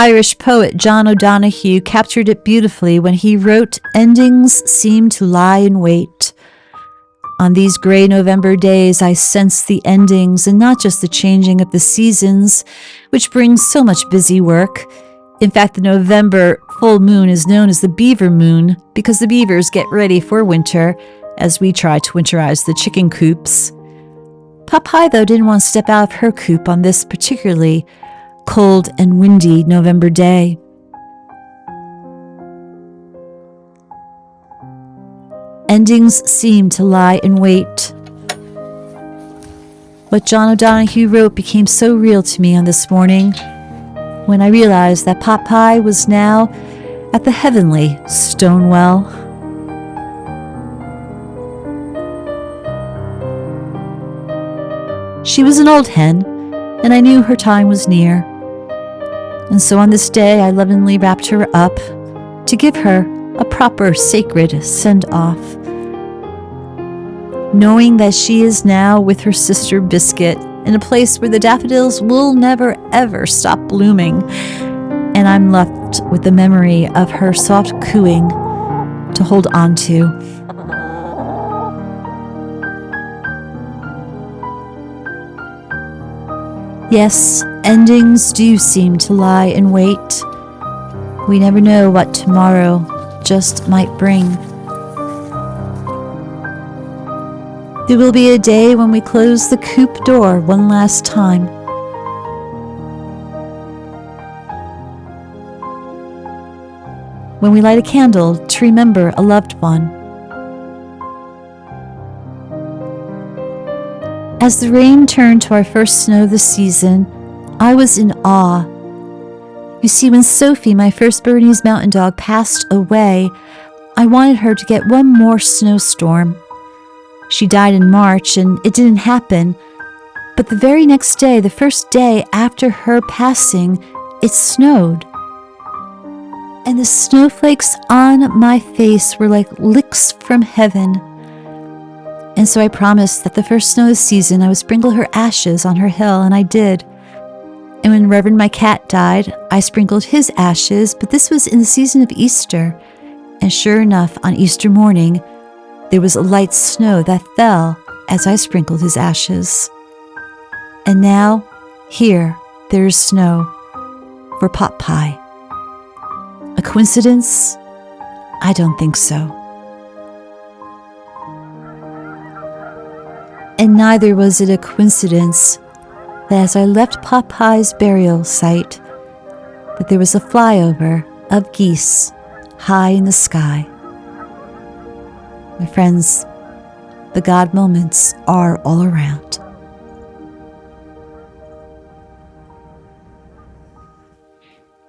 Irish poet John O'Donoghue captured it beautifully when he wrote, "Endings seem to lie in wait." On these gray November days, I sense the endings and not just the changing of the seasons, which brings so much busy work. In fact, the November full moon is known as the beaver moon because the beavers get ready for winter as we try to winterize the chicken coops. Pot Pie, though, didn't want to step out of her coop on this particularly cold and windy November day. Endings seem to lie in wait. What John O'Donoghue wrote became so real to me on this morning when I realized that Pot Pie was now at the heavenly Stonewell. She was an old hen, and I knew her time was near. And so on this day, I lovingly wrapped her up to give her a proper sacred send-off, knowing that she is now with her sister Biscuit in a place where the daffodils will never ever stop blooming, and I'm left with the memory of her soft cooing to hold on to. Yes, endings do seem to lie in wait. We never know what tomorrow just might bring. There will be a day when we close the coop door one last time. When we light a candle to remember a loved one. As the rain turned to our first snow this season, I was in awe. You see, when Sophie, my first Bernese mountain dog, passed away, I wanted her to get one more snowstorm. She died in March, and it didn't happen. But the very next day, the first day after her passing, it snowed. And the snowflakes on my face were like licks from heaven. And so I promised that the first snow of the season I would sprinkle her ashes on her hill, and I did. And when Reverend my cat died, I sprinkled his ashes, but this was in the season of Easter. And sure enough, on Easter morning, there was a light snow that fell as I sprinkled his ashes. And now, here, there is snow for Pot Pie. A coincidence? I don't think so. And neither was it a coincidence that as I left Pot Pie's burial site, that there was a flyover of geese high in the sky. My friends, the God moments are all around.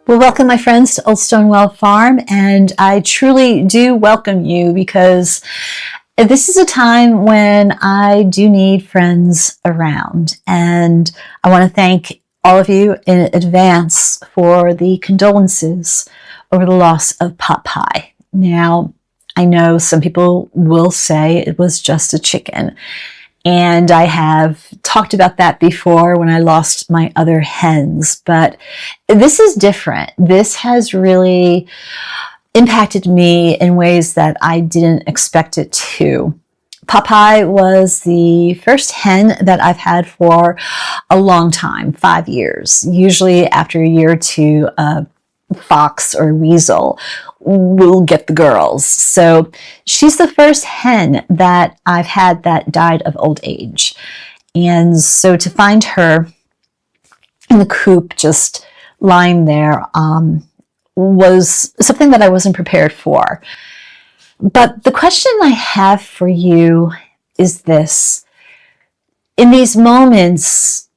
Well, welcome, my friends, to Old Stonewell Farm, and I truly do welcome you because this is a time when I do need friends around, and I want to thank all of you in advance for the condolences over the loss of Pot Pie. Now, I know some people will say it was just a chicken, and I have talked about that before when I lost my other hens, but this is different. This has really impacted me in ways that I didn't expect it to. Pot Pie was the first hen that I've had for a long time, 5 years. Usually after a year or two, a fox or weasel will get the girls. So she's the first hen that I've had that died of old age. And so to find her in the coop just lying there, was something that I wasn't prepared for. But the question I have for you is this. In these moments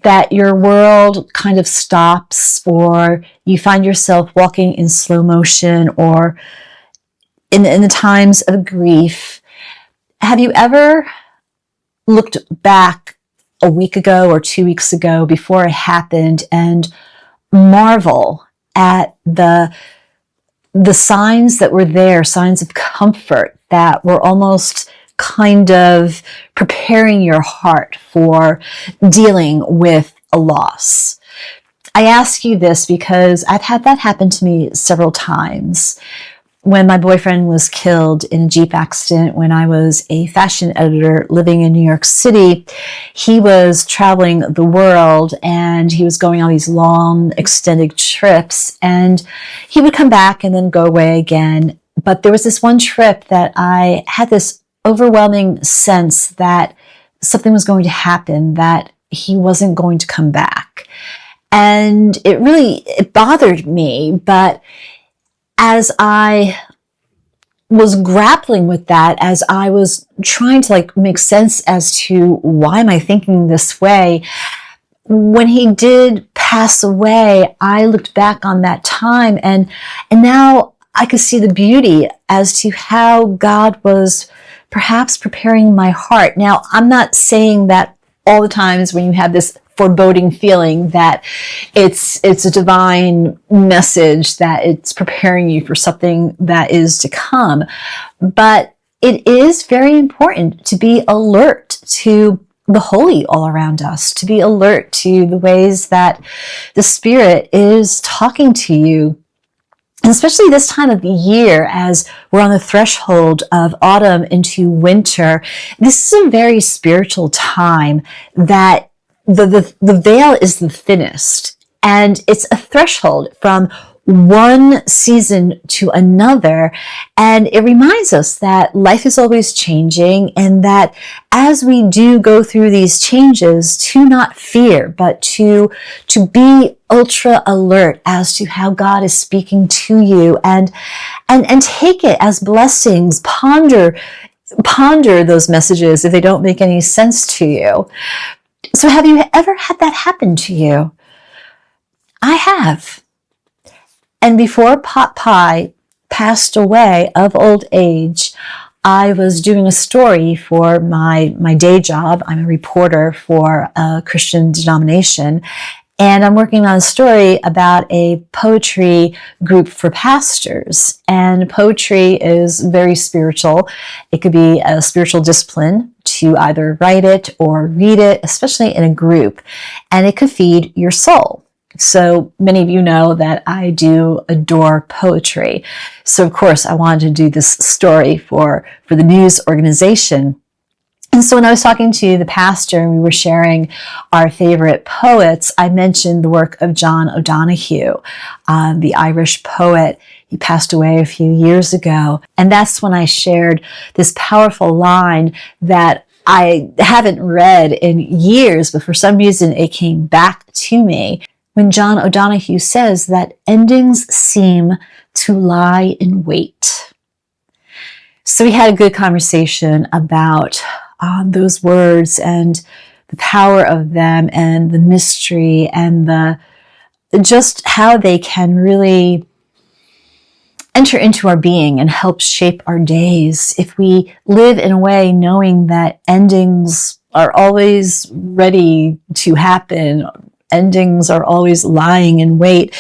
that your world kind of stops, or you find yourself walking in slow motion, or in the times of grief, have you ever looked back a week ago or 2 weeks ago before it happened and marvel at the signs that were there, signs of comfort that were almost kind of preparing your heart for dealing with a loss? I ask you this because I've had that happen to me several times. When my boyfriend was killed in a Jeep accident when I was a fashion editor living in New York City, he was traveling the world and he was going on these long, extended trips, and he would come back and then go away again. But there was this one trip that I had this overwhelming sense that something was going to happen, that he wasn't going to come back. And it bothered me, but as I was grappling with that, as I was trying to make sense as to why am I thinking this way, when he did pass away, I looked back on that time and now I could see the beauty as to how God was perhaps preparing my heart. Now, I'm not saying that all the times when you have this foreboding feeling that it's a divine message, that it's preparing you for something that is to come. But it is very important to be alert to the holy all around us, to be alert to the ways that the Spirit is talking to you. And especially this time of the year, as we're on the threshold of autumn into winter, this is a very spiritual time that the veil is the thinnest, and it's a threshold from one season to another. And it reminds us that life is always changing, and that as we do go through these changes, to not fear, but to be ultra alert as to how God is speaking to you, and take it as blessings. Ponder those messages if they don't make any sense to you. So have you ever had that happen to you? I have. And before Pot Pie passed away of old age, I was doing a story for my day job. I'm a reporter for a Christian denomination, and I'm working on a story about a poetry group for pastors. And poetry is very spiritual. It could be a spiritual discipline to either write it or read it, especially in a group, and it could feed your soul. So many of you know that I do adore poetry. So of course I wanted to do this story for the news organization. And so when I was talking to the pastor and we were sharing our favorite poets, I mentioned the work of John O'Donohue, the Irish poet. He passed away a few years ago. And that's when I shared this powerful line that I haven't read in years, but for some reason it came back to me when John O'Donohue says that endings seem to lie in wait. So we had a good conversation about those words and the power of them and the mystery and just how they can really enter into our being and help shape our days if we live in a way knowing that endings are always ready to happen. Endings are always lying in wait.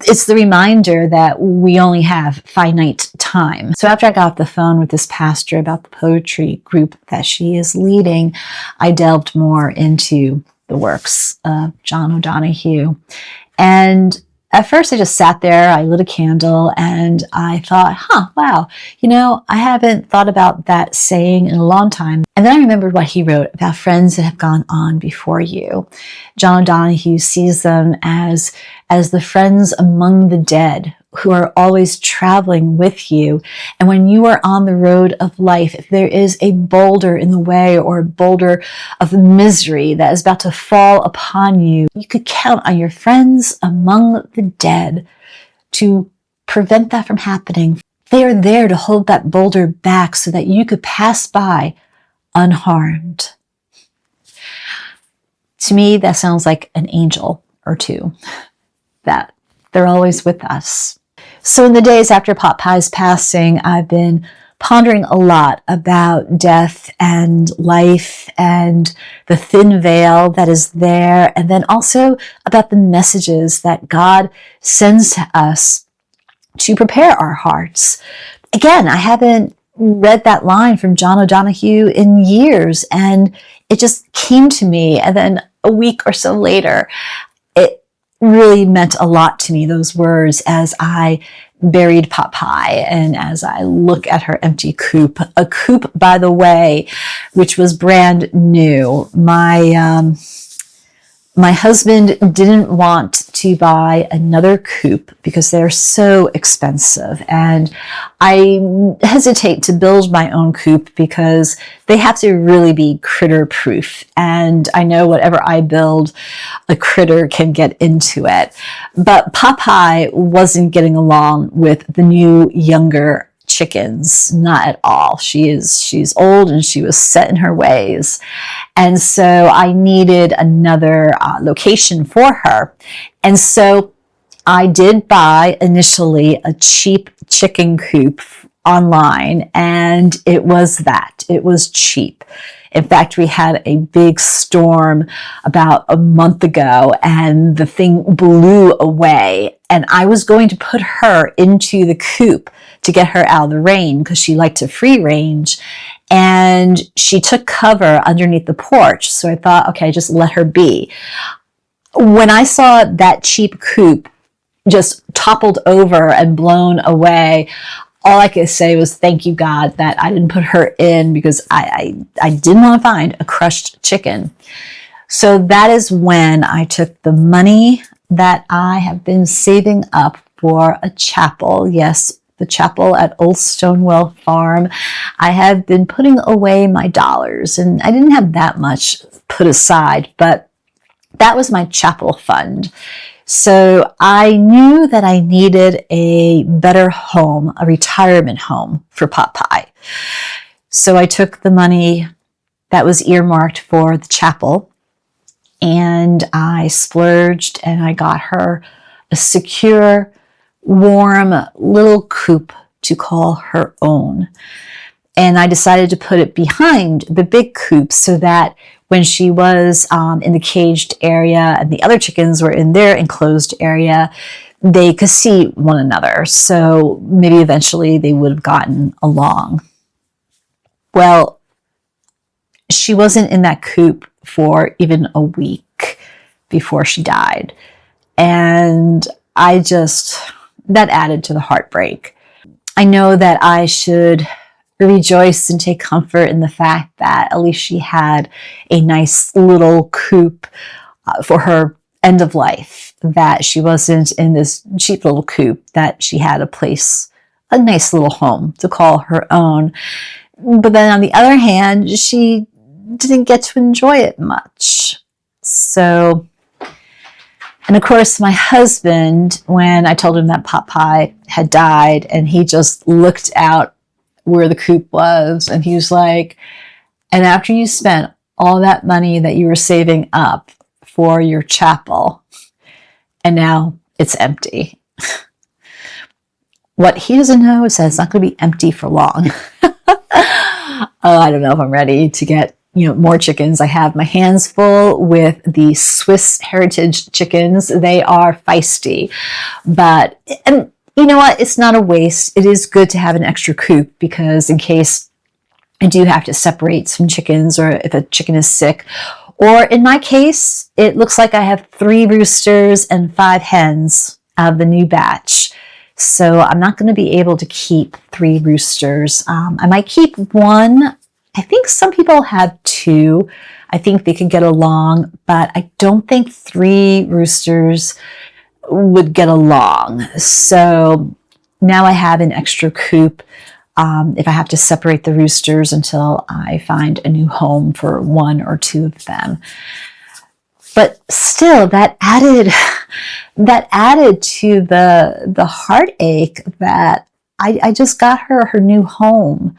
It's the reminder that we only have finite time. So after I got off the phone with this pastor about the poetry group that she is leading, I delved more into the works of John O'Donohue. And at first I just sat there, I lit a candle, and I thought, wow, I haven't thought about that saying in a long time. And then I remembered what he wrote about friends that have gone on before you. John O'Donohue sees them as the friends among the dead who are always traveling with you. And when you are on the road of life, if there is a boulder in the way or a boulder of misery that is about to fall upon you, you could count on your friends among the dead to prevent that from happening. They are there to hold that boulder back so that you could pass by unharmed. To me, that sounds like an angel or two, that they're always with us. So in the days after Pot Pie's passing, I've been pondering a lot about death and life and the thin veil that is there, and then also about the messages that God sends to us to prepare our hearts. Again, I haven't read that line from John O'Donohue in years, and it just came to me, and then a week or so later, really meant a lot to me, those words, as I buried pot pie and as I look at her empty coop. A coop, by the way, which was brand new. My husband didn't want to buy another coop because they're so expensive. And I hesitate to build my own coop because they have to really be critter proof. And I know whatever I build, a critter can get into it. But Popeye wasn't getting along with the new, younger chickens, not at all. She's old and she was set in her ways. And so I needed another location for her. And so I did buy initially a cheap chicken coop online, and it was that. It was cheap. In fact, we had a big storm about a month ago and the thing blew away. And I was going to put her into the coop to get her out of the rain because she liked to free range. And she took cover underneath the porch. So I thought, okay, just let her be. When I saw that cheap coop just toppled over and blown away, all I could say was, thank you, God, that I didn't put her in, because I didn't want to find a crushed chicken. So that is when I took the money that I have been saving up for a chapel. Yes, the chapel at Old Stonewell Farm. I have been putting away my dollars, and I didn't have that much put aside, but that was my chapel fund. So I knew that I needed a better home, a retirement home for Popeye. So I took the money that was earmarked for the chapel, and I splurged and I got her a secure, warm little coop to call her own. And I decided to put it behind the big coop so that when she was in the caged area and the other chickens were in their enclosed area, they could see one another. So maybe eventually they would have gotten along. Well, she wasn't in that coop for even a week before she died. And that added to the heartbreak. I know that I should rejoice and take comfort in the fact that at least she had a nice little coop for her end of life, that she wasn't in this cheap little coop, that she had a nice little home to call her own. But then on the other hand, she didn't get to enjoy it much. So, and of course, my husband, when I told him that Popeye had died, and he just looked out where the coop was, and he was like, and after you spent all that money that you were saving up for your chapel, and now it's empty. What he doesn't know is that it's not going to be empty for long. I don't know if I'm ready to get more chickens. I have my hands full with the Swiss heritage chickens. They are feisty, but you know what? It's not a waste. It is good to have an extra coop, because in case I do have to separate some chickens, or if a chicken is sick, or in my case, it looks like I have 3 roosters and 5 hens out of the new batch. So I'm not going to be able to keep 3 roosters. I might keep 1. I think some people have 2. I think they could get along, but I don't think 3 roosters would get along. So now I have an extra coop if I have to separate the roosters until I find a new home for 1 or 2 of them. But still, that added to the heartache that I just got her new home,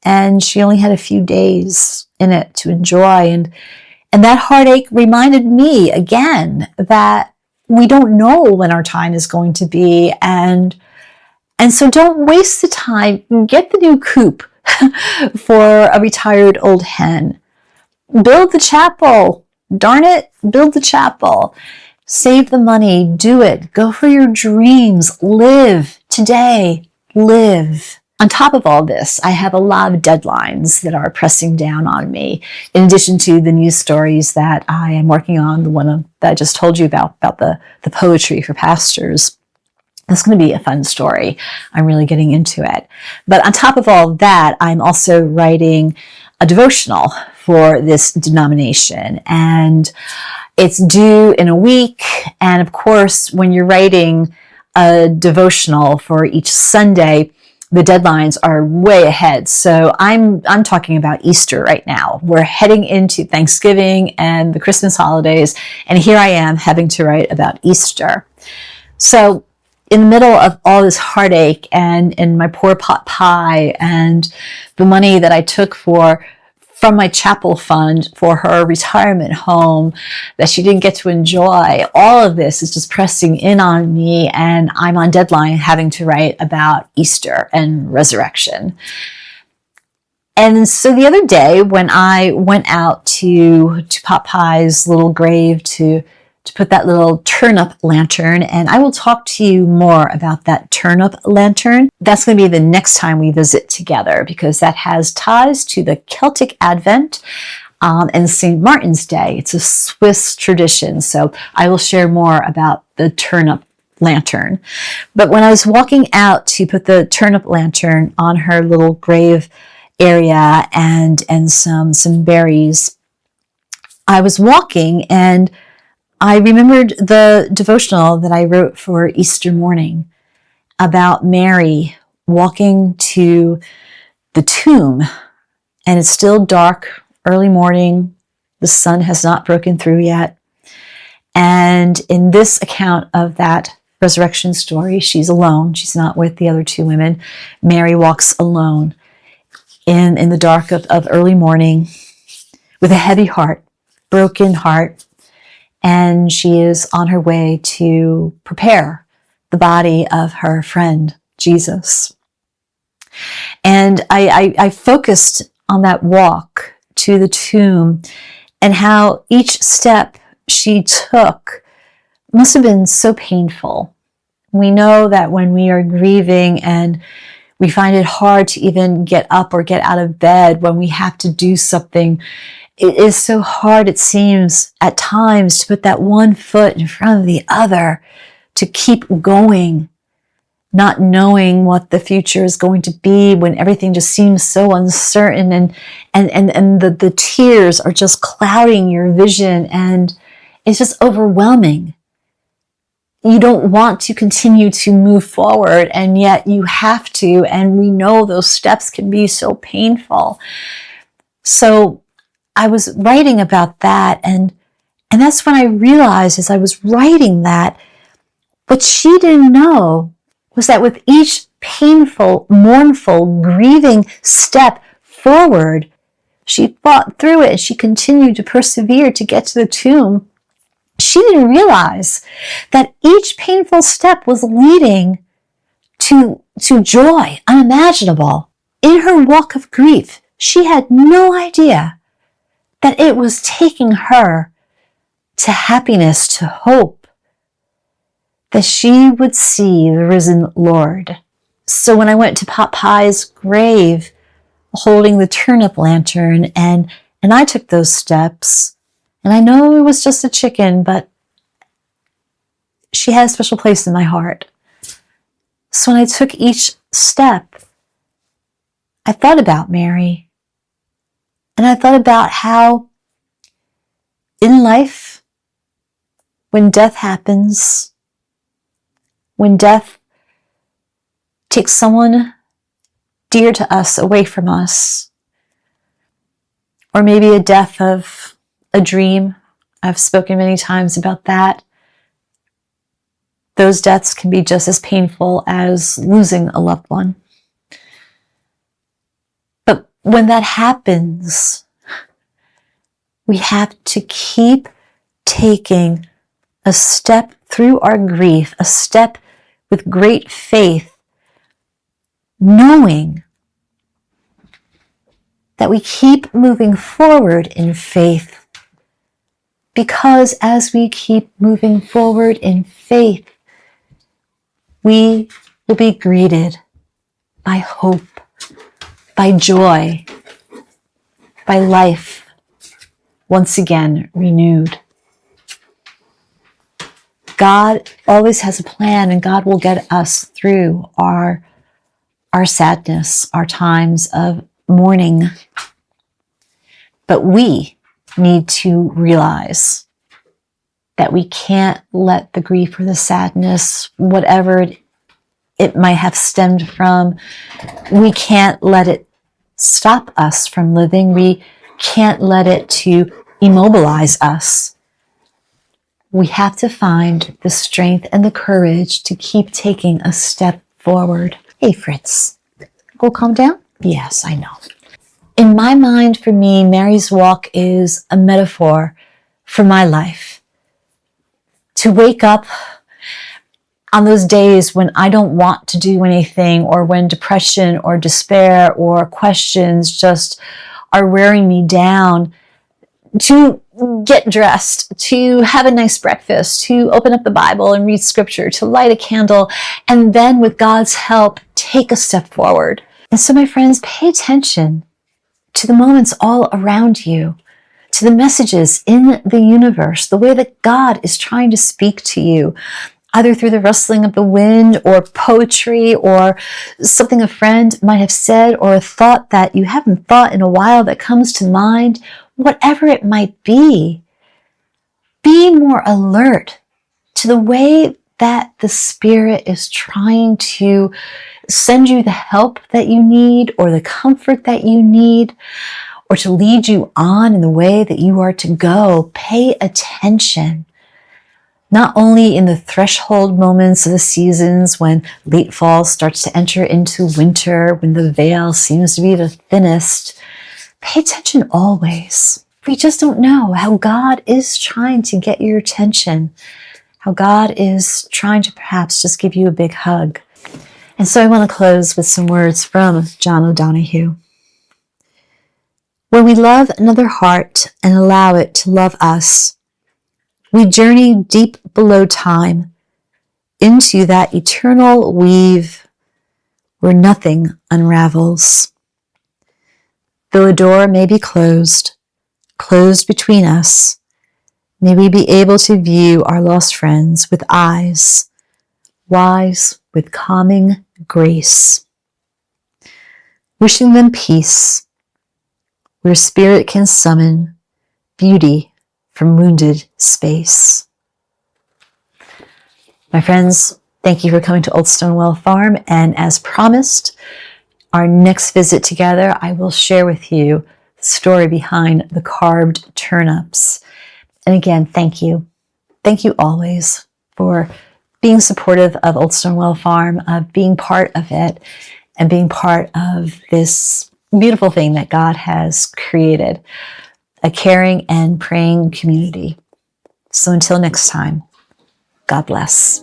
and she only had a few days in it to enjoy. And that heartache reminded me again that we don't know when our time is going to be. And so don't waste the time. Get the new coop for a retired old hen. Build the chapel. Darn it, build the chapel. Save the money. Do it. Go for your dreams. Live today. Live. On top of all this, I have a lot of deadlines that are pressing down on me, in addition to the news stories that I am working on, the one that I just told you about the poetry for pastors. It's going to be a fun story. I'm really getting into it. But on top of all that, I'm also writing a devotional for this denomination, and it's due in a week. And of course, when you're writing a devotional for each Sunday, the deadlines are way ahead. So I'm talking about Easter right now. We're heading into Thanksgiving and the Christmas holidays, and here I am having to write about Easter. So in the middle of all this heartache and my poor pot pie and the money that I took from my chapel fund for her retirement home that she didn't get to enjoy, all of this is just pressing in on me, and I'm on deadline having to write about Easter and resurrection. And so the other day when I went out to Pot Pie's little grave to put that little turnip lantern, and I will talk to you more about that turnip lantern. That's going to be the next time we visit together, because that has ties to the Celtic Advent and St. Martin's Day. It's a Swiss tradition, so I will share more about the turnip lantern. But when I was walking out to put the turnip lantern on her little grave area and some berries, I was walking and I remembered the devotional that I wrote for Easter morning about Mary walking to the tomb, and it's still dark, early morning. The sun has not broken through yet. And in this account of that resurrection story, she's alone. She's not with the other two women. Mary walks alone in the dark of early morning with a heavy heart, broken heart. And she is on her way to prepare the body of her friend, Jesus. And I focused on that walk to the tomb and how each step she took must have been so painful. We know that when we are grieving and we find it hard to even get up or get out of bed, when we have to do something, it is so hard, it seems, at times to put that one foot in front of the other, to keep going, not knowing what the future is going to be when everything just seems so uncertain, and the tears are just clouding your vision, and it's just overwhelming. You don't want to continue to move forward, and yet you have to, and we know those steps can be so painful. So I was writing about that, and that's when I realized as I was writing that, what she didn't know was that with each painful, mournful, grieving step forward, she fought through it. She continued to persevere to get to the tomb. She didn't realize that each painful step was leading to joy unimaginable. In her walk of grief, she had no idea that it was taking her to happiness, to hope, that she would see the risen Lord. So when I went to Pot Pie's grave, holding the turnip lantern, and I took those steps, and I know it was just a chicken, but she had a special place in my heart. So when I took each step, I thought about Mary. And I thought about how in life, when death happens, when death takes someone dear to us away from us, or maybe a death of a dream, I've spoken many times about that. Those deaths can be just as painful as losing a loved one. But when that happens, we have to keep taking a step through our grief, a step with great faith, knowing that we keep moving forward in faith, because as we keep moving forward in faith, we will be greeted by hope. by joy, by life once again renewed. God always has a plan, and God will get us through our sadness, our times of mourning. But we need to realize that we can't let the grief or the sadness, whatever it might have stemmed from, we can't let it stop us from living. We can't let it to immobilize us. We have to find the strength and the courage to keep taking a step forward. Hey, Fritz, go calm down? Yes, I know. In my mind, for me, Mary's walk is a metaphor for my life. To wake up on those days when I don't want to do anything, or when depression or despair or questions just are wearing me down, to get dressed, to have a nice breakfast, to open up the Bible and read scripture, to light a candle, and then with God's help, take a step forward. And so, my friends, pay attention to the moments all around you, to the messages in the universe, the way that God is trying to speak to you, either through the rustling of the wind or poetry or something a friend might have said, or a thought that you haven't thought in a while that comes to mind. Whatever it might be more alert to the way that the Spirit is trying to send you the help that you need, or the comfort that you need, or to lead you on in the way that you are to go. Pay attention. Not only in the threshold moments of the seasons when late fall starts to enter into winter, when the veil seems to be the thinnest, pay attention always. We just don't know how God is trying to get your attention, how God is trying to perhaps just give you a big hug. And so I want to close with some words from John O'Donohue. When we love another heart and allow it to love us, we journey deep below time into that eternal weave where nothing unravels. Though a door may be closed between us, may we be able to view our lost friends with eyes wise with calming grace, wishing them peace where spirit can summon beauty from wounded space. My friends, thank you for coming to Old Stonewell Farm, and as promised, our next visit together, I will share with you the story behind the carved turnips. And again, thank you. Thank you always for being supportive of Old Stonewell Farm, of being part of it, and being part of this beautiful thing that God has created, a caring and praying community. So until next time, God bless.